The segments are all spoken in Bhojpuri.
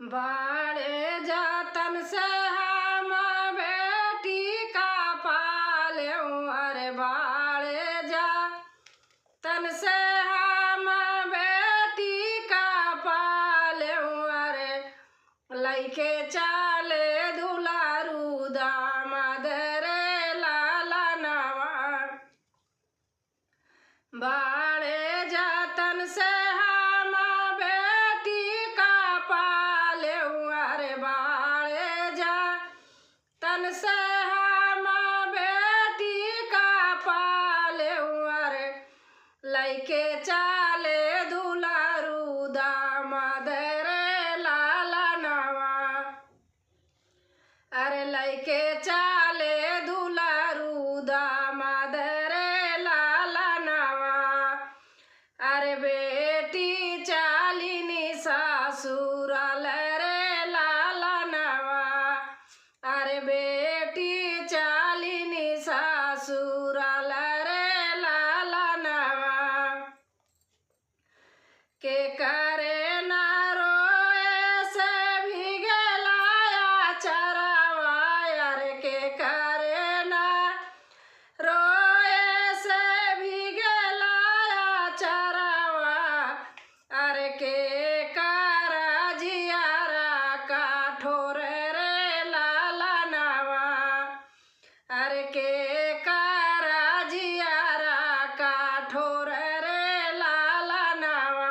बाड़े जातन से हम बेटी का पाल्यूं। अरे बाड़े जातन से हम बेटी का पाल्यूं। अरे लइके चाले दुलारू दामाद रे लाला नवा। बाड़े जातन से हम बेटी का पाल्यूं। अरे बाड़े जातन से हम बेटी का पाल्यूं। अरे लइके चाले दुलारू दामाद रे लाला नवा। अरे लइके चाले दुलारू दामाद रे लाला नवा। अरे बेटी चालीनी ससुराल रे लाला नवा। अरे बेटी चालीनी ससुराल रे लाला नवा। के करे ना रोए से भिगलाया चरावा। अरे के करे ना रोए से भिगलाया चरावा। अरे के करा जियारा काठोर रे लाला नवा। अरे के करा जियारा काठोर रे लाला नवा।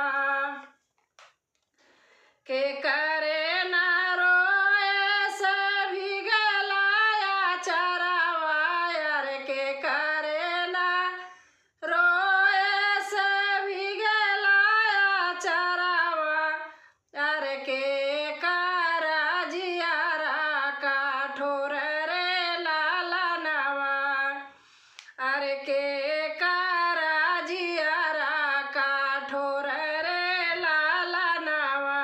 के करे ना रोए से भिगलाया चरावा। अरे के करे ना रोए से भिगलाया चरावा। अरे के करा जियारा काठोर रे लाला नवा। अरे के करा जियारा काठोर रे लाला नवा।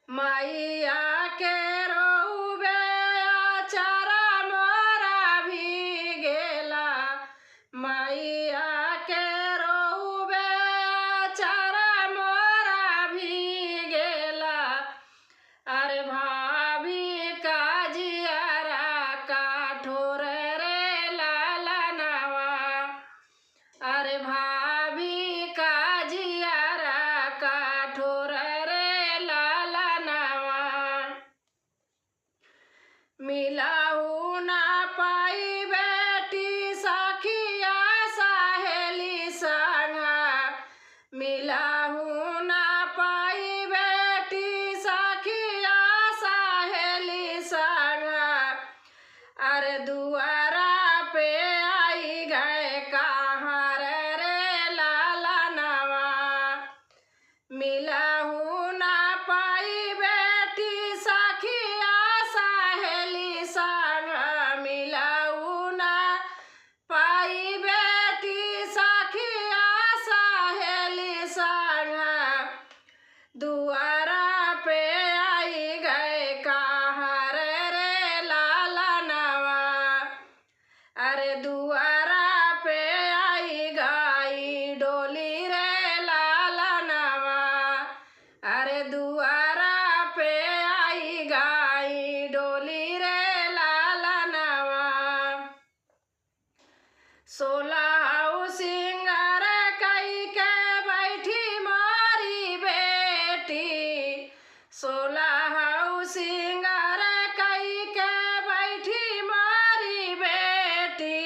मैया के रोबे आचारा मोरा भीगेला। मैया के रोबे आचारा मोरा भीगेला। अरे भाभी का जियारा काठोर रे लाला नवा। अरे भाभी का जियारा काठोर रे लाला नवा। मिलाऊ ना पाई बेटी सखिया सहेली संगा। मिलाऊ ना पाई बेटी सखिया सहेली संगा। अरे दुआरा पे आई गए कहाँ रे लाला नवा। मिलाऊ ना पाई बेटी सखिया सहेली संगा। मिलाऊ ना पाई बेटी सखिया सहेली संगा। दुआरा पे आई गए कहाँ रे लाला नवा। अरे दुआरा पे आई गई डोली रे लाला नवा। अरे दुआरा पे आई गई डोली रे लाला नवा। 16 सिंगार कई के बैठी मारी बेटी। 16 सिंगार कई के बैठी मारी बेटी।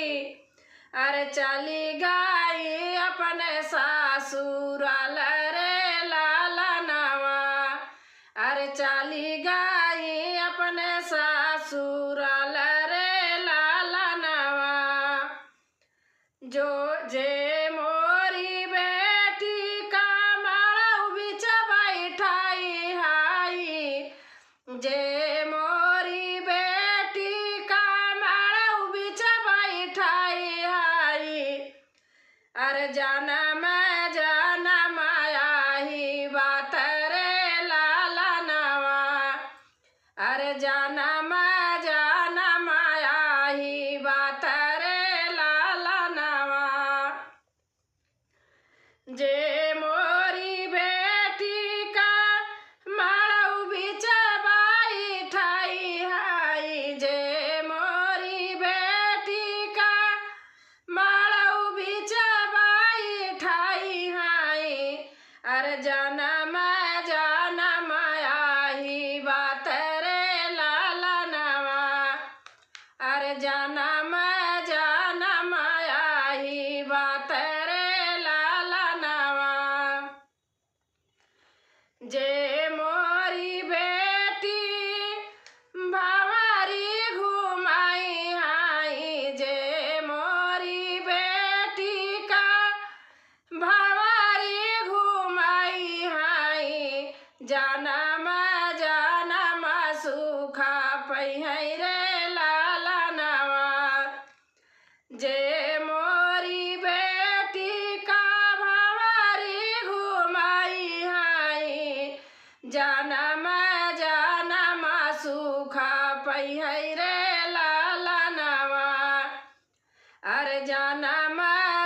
अरे चली गई अपने ससुराल रे लाला नवा। अरे चली गई अपने ससुराल रे लाला नवा। जो जे मोरी बेटी का माड़ू बिच बैठाई हाई। जे मोरी बेटी का माड़ू बिच बैठाई हाई। अरे जनम जनम आही बात रे लाला नवा। अरे जनम जनम आही बात रे लाला नवा। जे मोरी बेटी का अरे जानम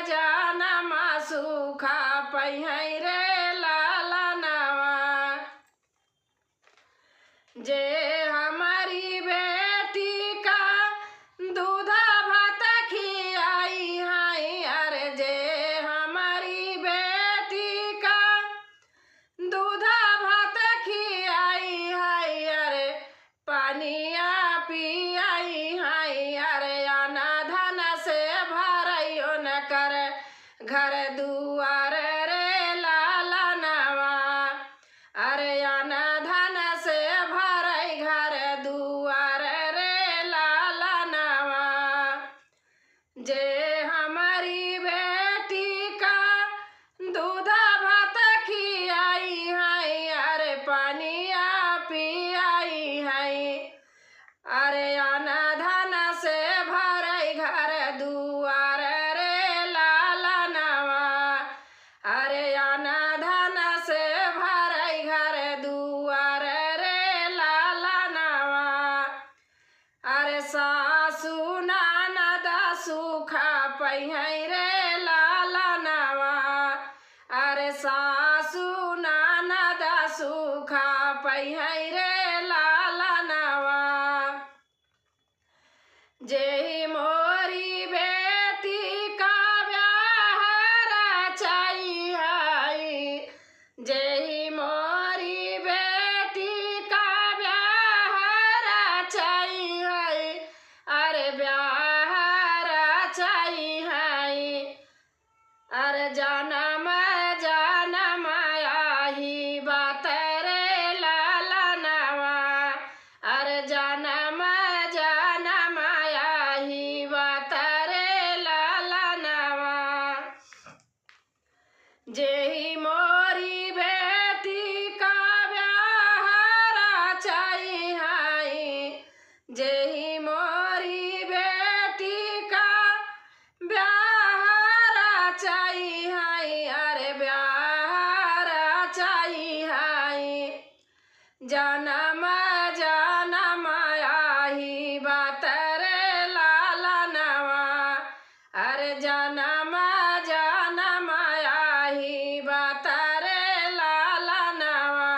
जानम सुखा पहिं रे लालनवा। जे हमारी बेटी का दूधा भात खियाई है, अरे जे हमारी बेटी का दूधा भात खियाई है, अरे पानिया पियाई है, अरे अना धन से भरइयो न कर घर दुआर रे लालनवा। अरे अना धन से भरई घर दुआर रे लालनवा। जे हमारी बेटी का दूधा भात खियाई है, अरे पानिया पियाई है, अरे अना धन से भरई घर दुआर रे लालनवा। अरे अना धन से भरई घर दुआर रे लालनवा। अरे सासु ननद सुखा पहिं रे लालनवा। अरे सासु ननद सुखा पहिं रे लालनवा। जेहि मोरी बेटी का ब्याह रचाई है, जेहि मोरी बेटी का ब्याह रचाई है, अरे ब्याह रचाई है, अरे जानम जानम आही बात रे लालनवा। अरे जानम जानम आही बात रे लालनवा। जेहि मोरी बेटी का ब्याह रचाई है, जेहि मोरी बेटी का ब्याह रचाई है, अरे ब्याह रचाई है, जानम जानम आही बात रे लालनवा। अरे जानम जानम आही बात रे लालनवा।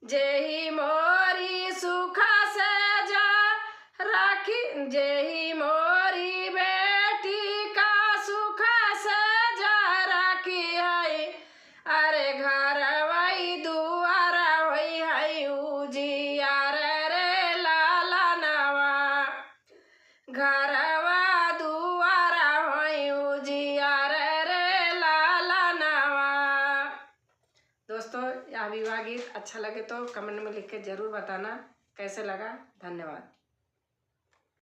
जेहि मोरी सुखा से जा राखी, जेहि मोरी बेटी का सुखा से जा राखी है, अरे घर वही दुआर वही है उजियार रे लालनवा। घरवा दुआर वही उजियार रे लालनवा। दोस्तों यह विवाह गीत अच्छा लगे तो कमेंट में लिख के जरूर बताना कैसे लगा। धन्यवाद।